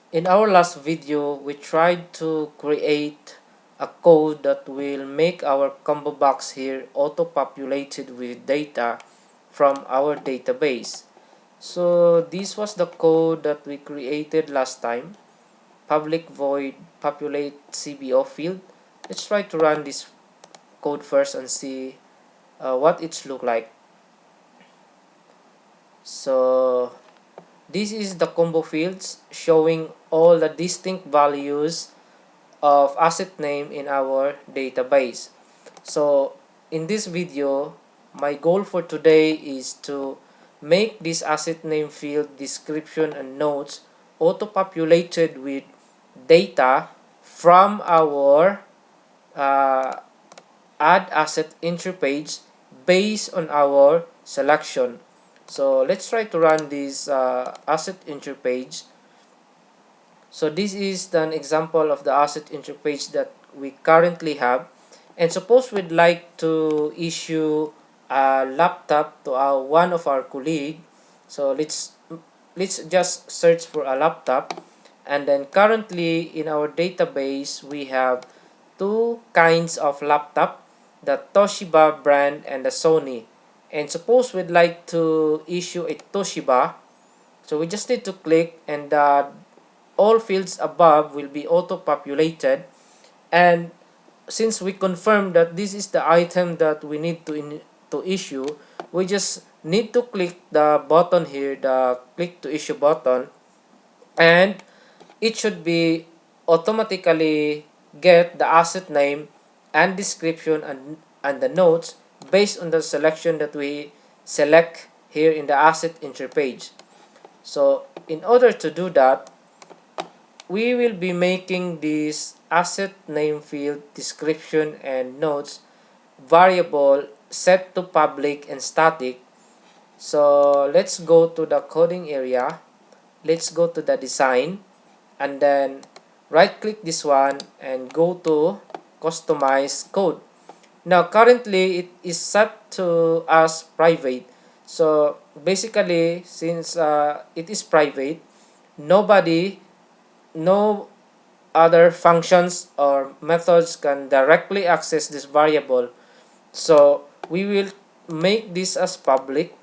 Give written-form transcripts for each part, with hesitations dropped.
In our last video, we tried to create a code that will make our combo box here auto-populated with data from our database. So this was the code that we created last time. Public void populate CBO field. Let's try to run this code first and see what it look like. So this is the combo fields showing all the distinct values of asset name in our database. So in this video, my goal for today is to make this asset name field description and notes auto-populated with data from our uh, add asset entry page based on our selection. So let's try to run this asset entry page. So this is an example of the asset entry page that we currently have. And suppose we'd like to issue a laptop to one of our colleague. So let's just search for a laptop. And then currently in our database, we have two kinds of laptop, the Toshiba brand and the Sony. And suppose we'd like to issue a Toshiba, so we just need to click, and all fields above will be auto-populated. And since we confirmed that this is the item that we need to issue, we just need to click the button here, the click to issue button, and it should be automatically get the asset name and description and the notes based on the selection that we select here in the asset entry page. So in order to do that, we will be making this asset name field description and notes variable set to public and static. So let's go to the coding area. Let's go to the design and then right click this one and go to customize code. Now currently it is set to as private. So basically, since it is private, nobody, no other functions or methods can directly access this variable. So we will make this as public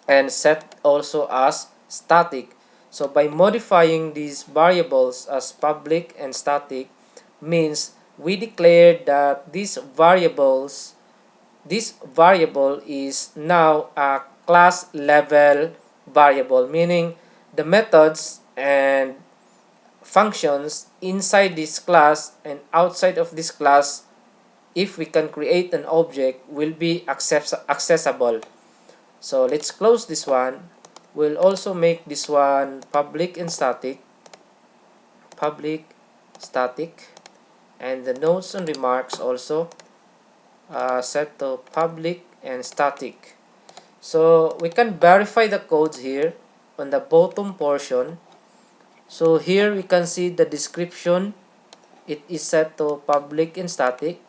and set also as static. So by modifying these variables as public and static means we declare that this variable is now a class level variable, meaning the methods and functions inside this class and outside of this class, if we can create an object, will be accessible. So let's close this one. We'll also make this one public and static, and the notes and remarks also set to public and static. So we can verify the codes here on the bottom portion. So here we can see the description, it is set to public and static.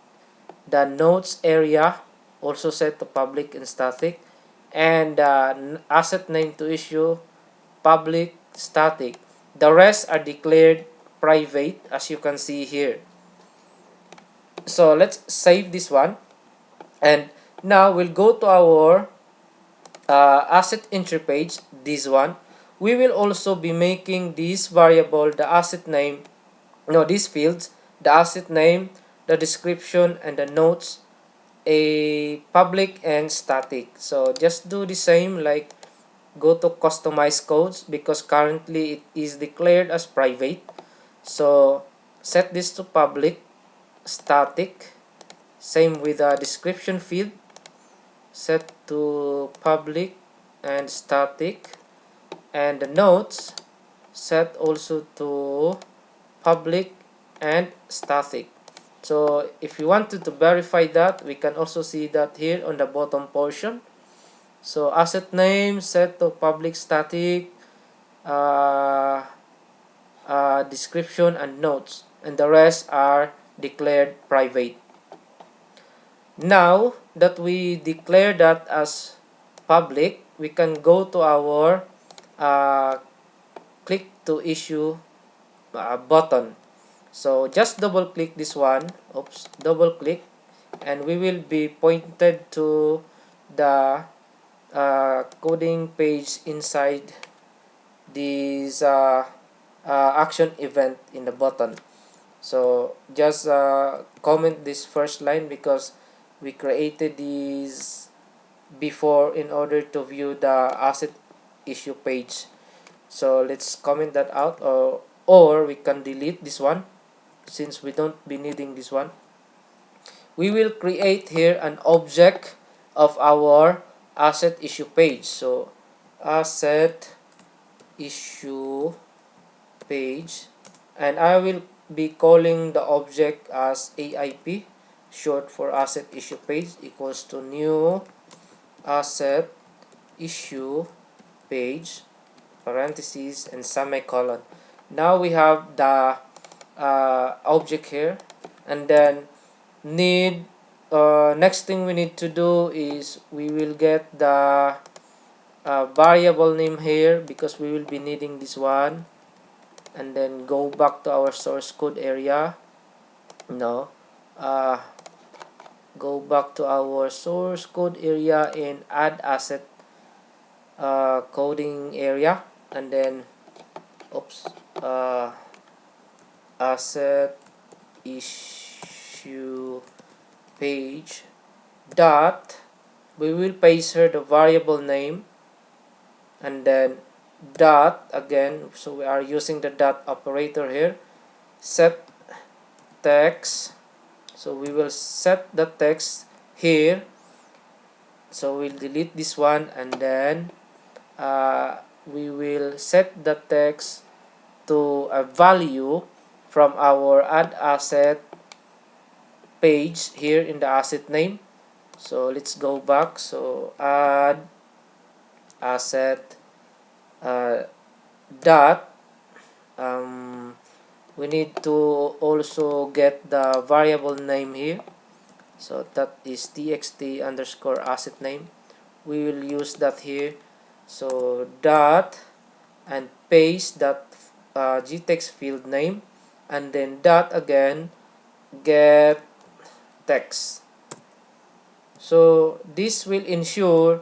The notes area also set to public and static, and asset name to issue public static. The rest are declared private, as you can see here. So let's save this one, and now we'll go to our asset entry page, this one. We will also be making this variable, the asset name, no, these fields, the asset name, the description, and the notes, a public and static. So just do the same, like go to customize codes, because currently it is declared as private. So set this to public, static. Same with the description field, set to public and static, and the notes set also to public and static. So if you wanted to verify that, we can also see that here on the bottom portion. So asset name set to public static, uh, description and notes, and the rest are declared private. Now that we declare that as public, we can go to our click to issue button. So just double click this one, double click, and we will be pointed to the coding page inside this action event in the button. So just comment this first line because we created these before in order to view the asset issue page. So let's comment that out, or we can delete this one since we don't be needing this one. We will create here an object of our asset issue page. So asset issue page, and I will be calling the object as AIP, short for asset issue page, equals to new asset issue page, parentheses and semicolon. Now we have the object here, and then next thing we need to do is we will get the variable name here because we will be needing this one, and then go back to our source code area. No, go back to our source code area and add asset coding area, and then asset issue page dot, we will paste here the variable name, and then dot again, so we are using the dot operator here, set text. So we will set the text here, so we'll delete this one, and then we will set the text to a value from our add asset page here in the asset name. So let's go back. So add asset dot, we need to also get the variable name here, so that is txt underscore asset name. We will use that here. So dot and paste that gtext field name, and then dot again get text. So this will ensure,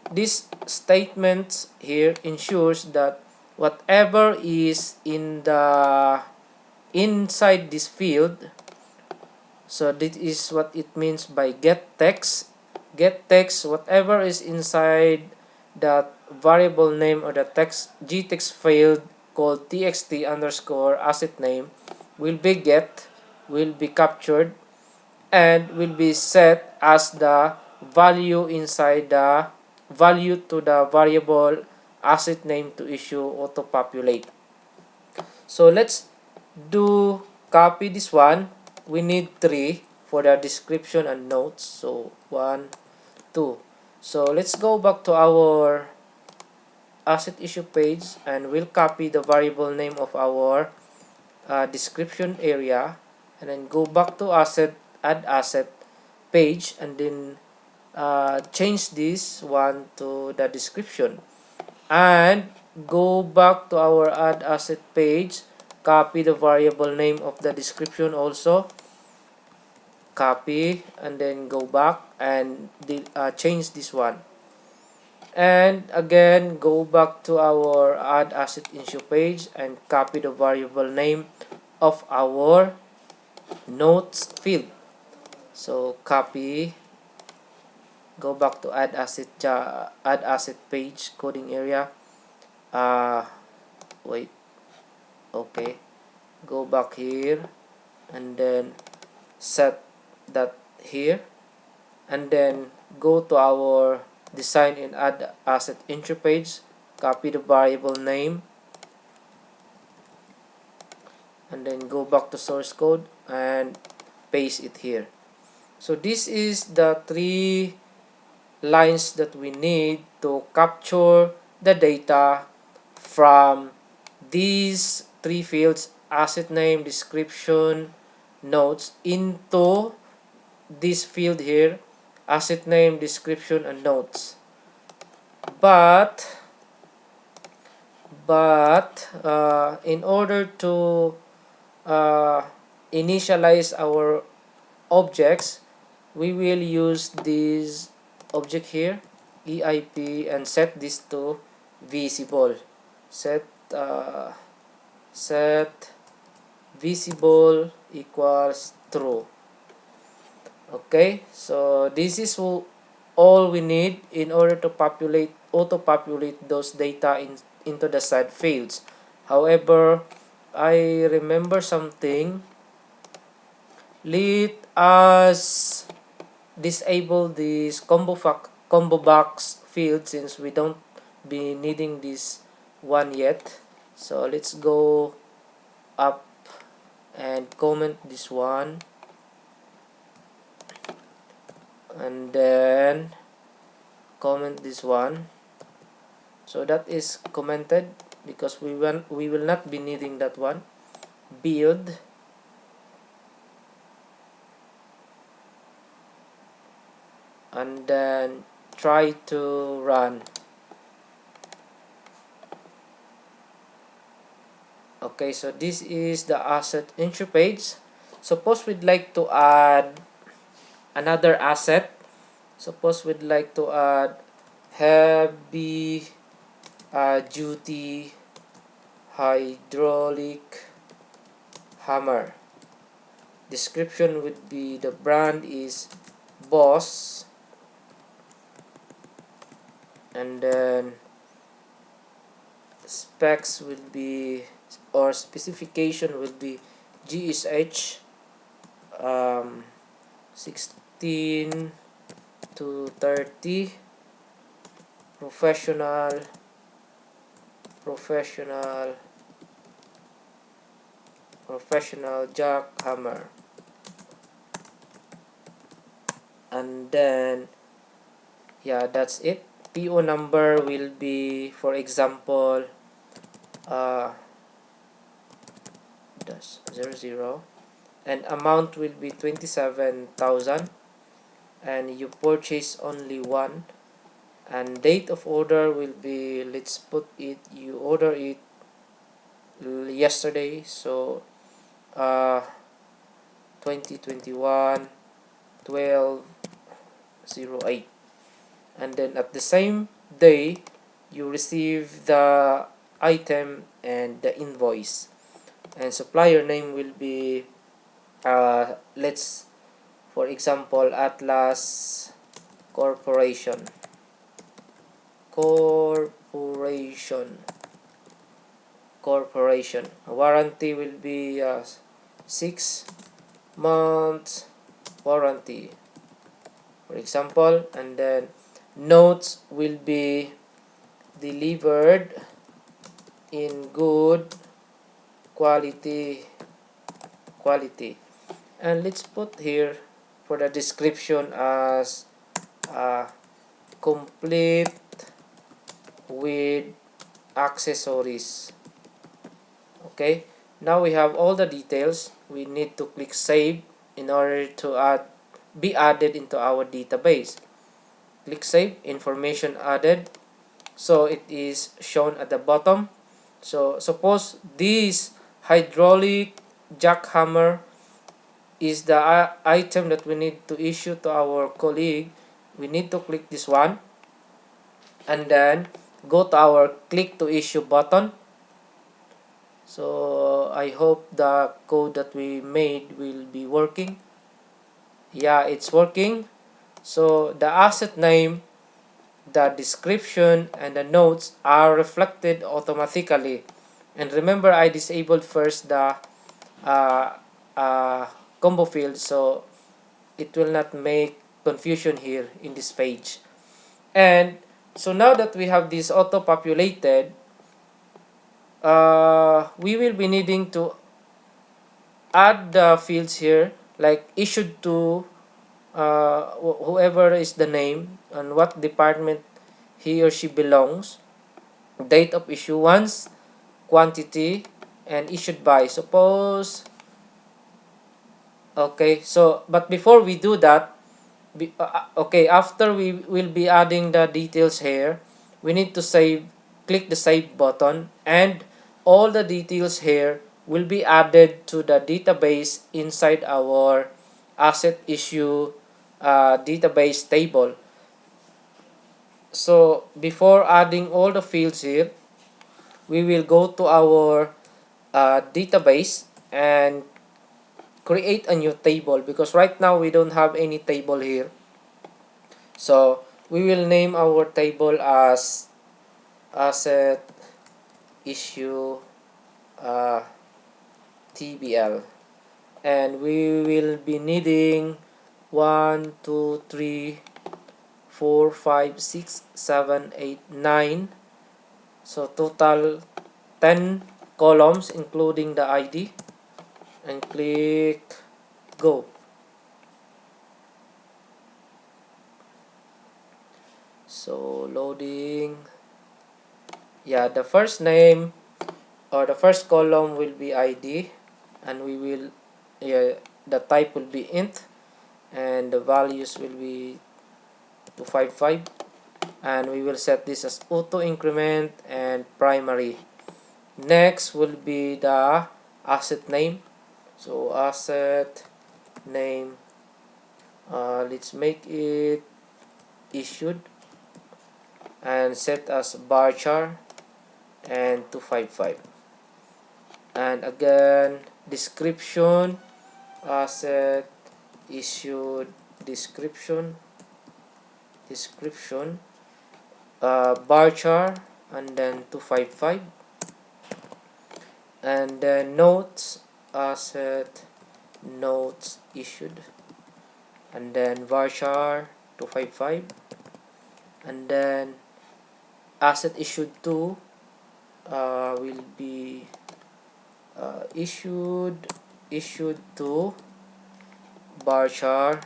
this statement here ensures that whatever is in the inside this field, so this is what it means by get text. Get text, whatever is inside that variable name or the text gtext field called txt underscore asset name will be captured and will be set as the value inside the value to the variable asset name to issue auto populate. So let's do copy this one. We need 3 for the description and notes. So 1, 2. So let's go back to our asset issue page, and we'll copy the variable name of our description area, and then go back to add asset page, and then change this one to the description, and go back to our add asset page, copy the variable name of the description also, copy, and then go back and change this one, and again go back to our add asset issue page and copy the variable name of our notes field. So copy, go back to add asset page coding area, wait, okay, go back here and then set that here, and then go to our design and add asset intro page, copy the variable name, and then go back to source code and paste it here. So this is the 3 lines that we need to capture the data from these 3 fields, asset name, description, notes, into this field here, asset name, description, and notes. But but in order to uh, initialize our objects, we will use this object here, EIP, and set this to visible. Set uh, set visible equals true. Okay, so this is all we need in order to auto-populate those data into the side fields. However, I remember something. Let us disable this combo box field, since we don't be needing this one yet. So let's go up and comment this one, and then comment this one. So that is commented because we will not be needing that one. Build, and then try to run. Okay, so this is the asset intro page. Suppose we'd like to add another asset. Suppose we'd like to add heavy duty hydraulic hammer. Description would be the brand is Boss, and then specs will be, or specification will be GSH 16 to 30, professional jackhammer, and then yeah, that's it. PO number will be, for example, -00, and amount will be 27,000, and you purchase only one, and date of order will be, let's put it, you order it yesterday, so 2021 12/08, and then at the same day you receive the item and the invoice, and supplier name will be let's, for example, Atlas Corporation. Warranty will be 6 months warranty, for example, and then notes will be delivered in good quality, and let's put here for the description as complete with accessories. Okay, now we have all the details. We need to click save in order to be added into our database. Click save, information added, so it is shown at the bottom. So suppose this hydraulic jackhammer is the item that we need to issue to our colleague. We need to click this one, and then go to our click to issue button. So I hope the code that we made will be working. Yeah, it's working. So the asset name, the description, and the notes are reflected automatically. And remember, I disabled first the combo field, so it will not make confusion here in this page. And so now that we have this auto populated, we will be needing to add the fields here, like issued to whoever is the name and what department he or she belongs, date of issuance, quantity, and issued by. Suppose, okay, so but before we do that, okay, after we will be adding the details here, we need to save click the save button, and all the details here will be added to the database inside our asset issue database table. So before adding all the fields here, we will go to our database and create a new table, because right now we don't have any table here. So we will name our table as asset issue TBL, and we will be needing 1 2 3 4 5 6 7 8 9, so total 10 columns including the ID, and click go. So loading. Yeah, the first name or the first column will be ID, and we will, yeah, the type will be int, and the values will be 255, and we will set this as auto increment and primary. Next will be the asset name. So asset name, let's make it issued, and set as varchar and 255. And again, description, asset issued description, varchar, and then 255. And then notes, asset notes issued, and then varchar 255. And then asset issued to will be issued to varchar,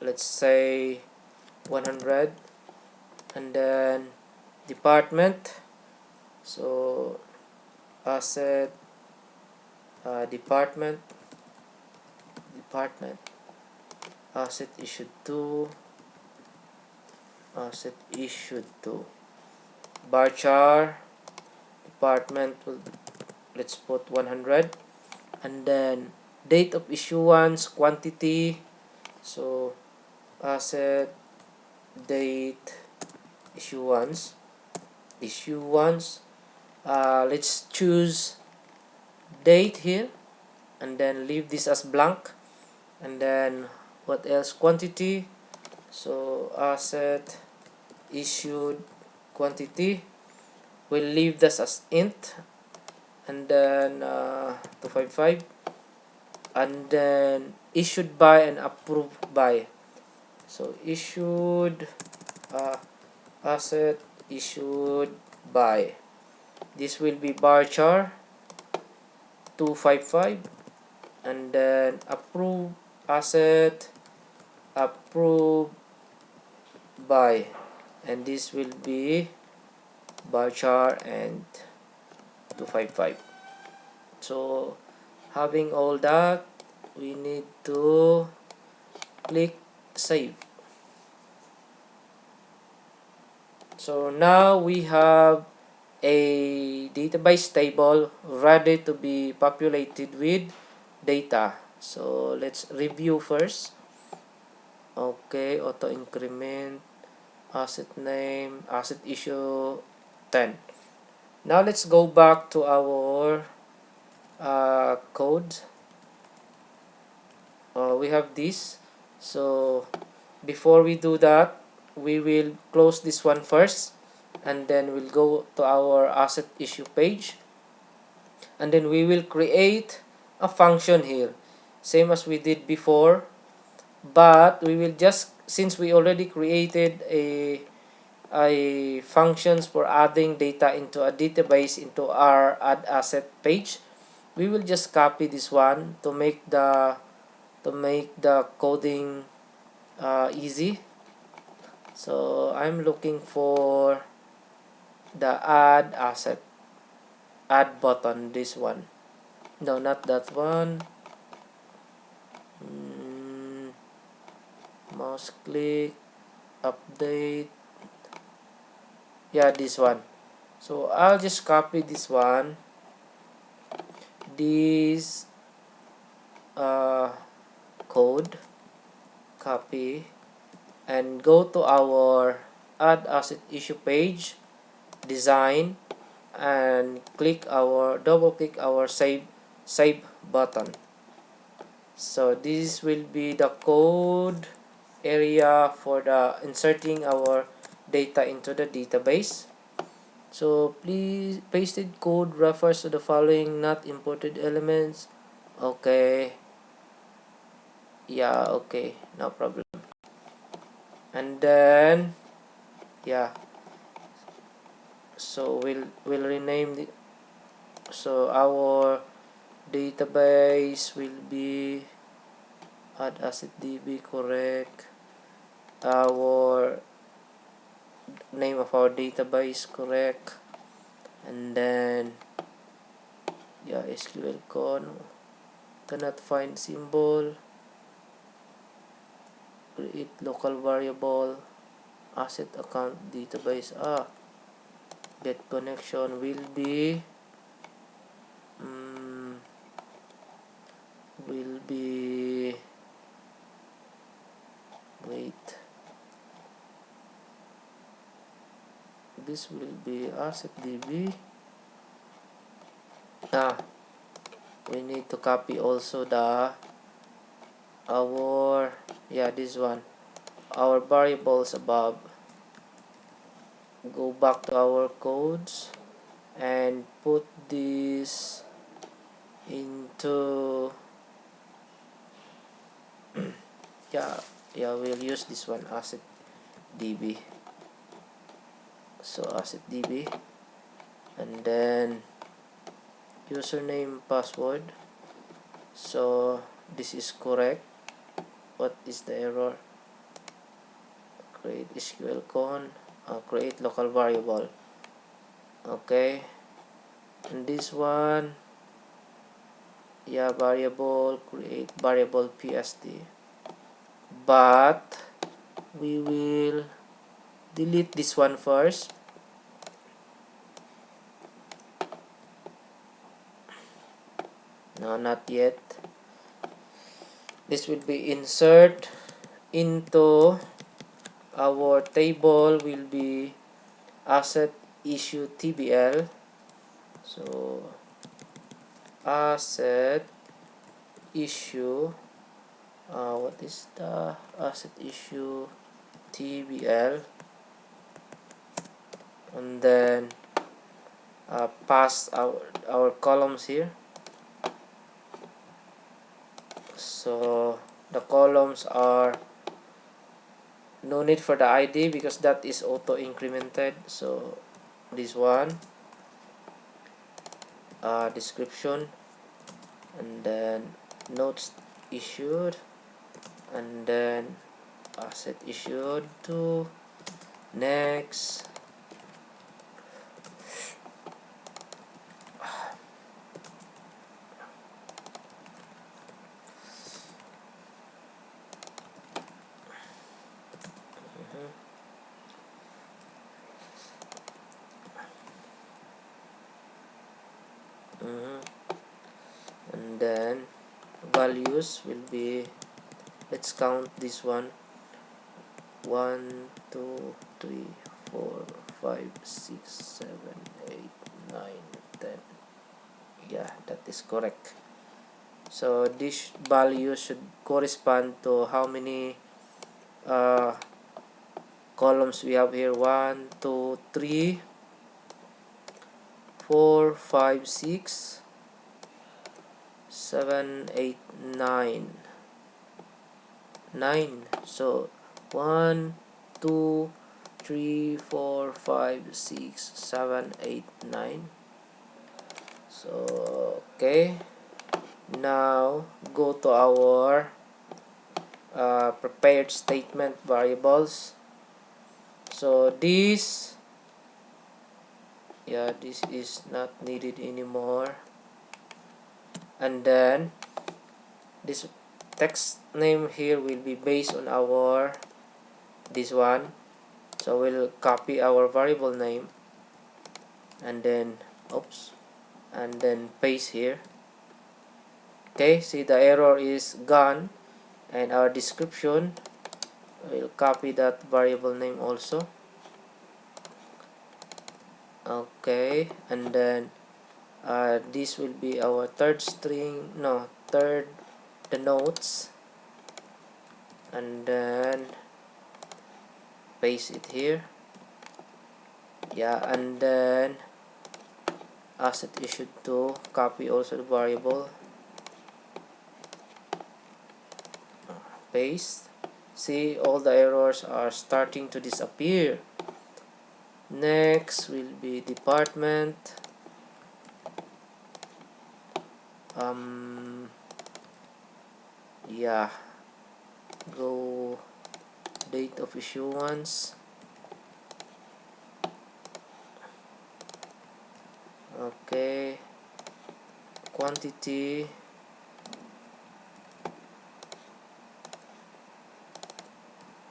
let's say 100. And then department, so asset department asset issued to varchar department will, let's put 100. And then date of issuance, quantity, so asset date issuance, let's choose date here, and then leave this as blank. And then what else, quantity, so asset issued quantity, we'll leave this as int, and then 255. And then issued by and approved by, so issued asset issued by, this will be varchar 255. And then approved asset approved by, and this will be varchar and 255. So having all that, we need to click save. So now we have a database table ready to be populated with data. So let's review first. Okay, auto increment, asset name, asset issue 10. Now let's go back to our code. We have this. So before we do that, we will close this one first, and then we'll go to our asset issue page, and then we will create a function here, same as we did before, but we will just, since we already created a functions for adding data into a database into our add asset page, we will just copy this one to make the coding easy. So I'm looking for the add button, this one, no, not that one. Mouse click, update, yeah, this one. So I'll just copy this one, this code, copy, and go to our add asset issue page, design, and double click our save button. So this will be the code area for the inserting our data into the database. So please, pasted code refers to the following, not imported elements. Okay, yeah, okay, no problem. And then yeah, so we'll rename the, so our database will be add asset db, correct. Our name of our database, correct. And then yeah, sql con, cannot find symbol, create local variable, asset account database, get connection will be wait, this will be asset db. We need to copy also the our, yeah, this one, our variables above. Go back to our codes and put this into yeah, we'll use this one, asset db. So asset db, and then username, password. So this is correct. What is the error? Create sql con, create local variable. Okay, and this one, yeah, variable, create variable pst, but we will delete this one first. No, not yet. This will be insert into our table, will be asset issue tbl. So asset issue, what is the asset issue tbl, and then pass our columns here. So the columns are, no need for the id because that is auto incremented. So this one, description, and then notes issued, and then asset issued to, next. And then values will be, let's count this one, 1 2 3 4 5 6 7 8 9 10. Yeah, that is correct. So this value should correspond to how many columns we have here. 1 2 3 4 5 6 7 8 9. So 1 2 3 4 5 6 7 8 9. So okay, now go to our prepared statement variables. So this, yeah, this is not needed anymore. And then this text name here will be based on our, this one. So we'll copy our variable name and then and then paste here. Okay, see the error is gone, and our description, we'll copy that variable name also. Okay, and then this will be our third string, no, third, the notes, and then paste it here. Yeah, and then asset issued to, copy also the variable, paste. See, all the errors are starting to disappear. Next will be department. Yeah, go date of issuance. Okay, quantity,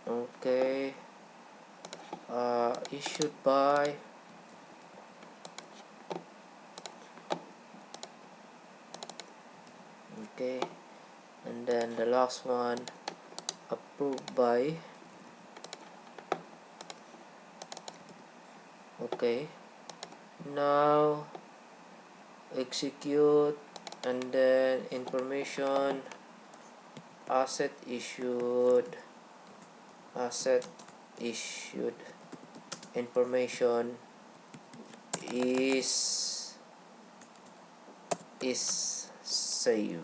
okay, issued by, okay, and then the last one, approved by. Okay, now execute, and then information, asset issued, information is saved.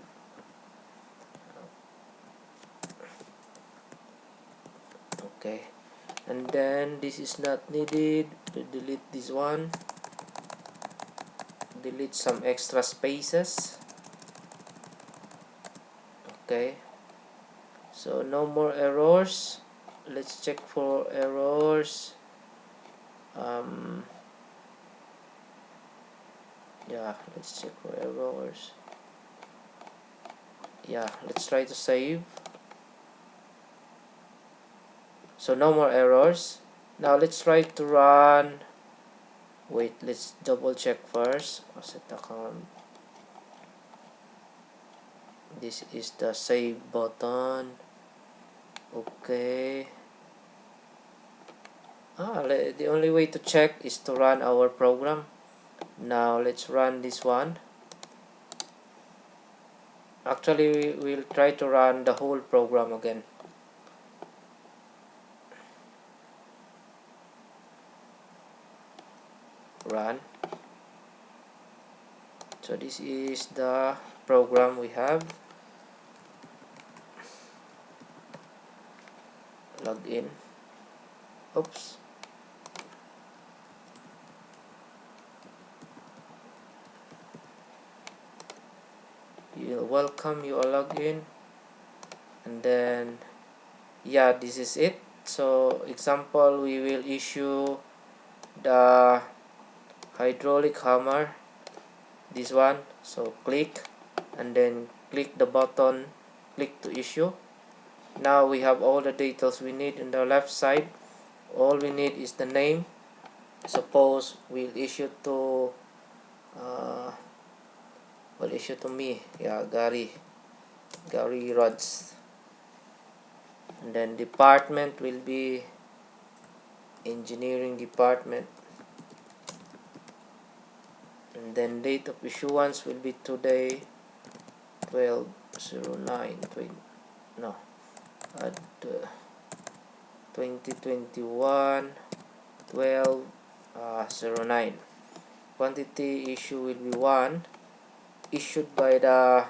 Okay, and then this is not needed. We delete this one, delete some extra spaces. Okay, so no more errors. Let's check for errors. Yeah, let's check for errors. Yeah, let's try to save. So no more errors. Now let's try to run. Wait, let's double check first. Asset account. This is the save button. Okay. The only way to check is to run our program. Now let's run this one. Actually, we'll try to run the whole program again. Run. So this is the program we have. Log in. Oops. You're welcome, you are logged in, and then yeah, this is it. So example, we will issue the hydraulic hammer, this one. So click, and then click the button, click to issue. Now we have all the details we need in the left side. All we need is the name. Suppose we'll issue to me, yeah, Gary Rods, and then department will be engineering department, and then date of issuance will be today 12/09 no 2021 12/09. Quantity issue will be 1, issued by the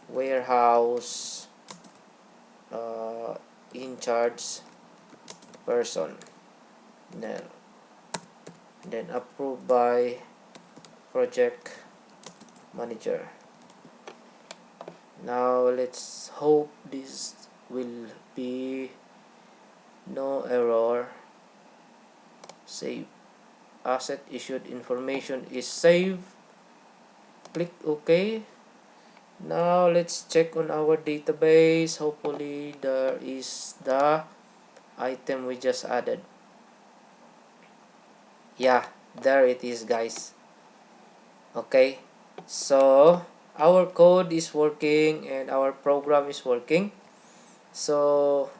warehouse in charge person, then approved by project manager. Now let's hope this will be no error. Save. Asset issued, information is saved. Click OK. Now let's check on our database. Hopefully there is the item we just added. Yeah, there it is, guys. Okay, so our code is working and our program is working. So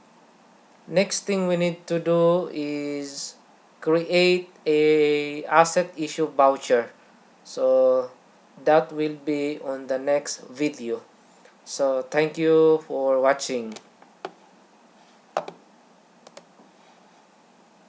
next thing we need to do is create a asset issue voucher. So that will be on the next video. So thank you for watching.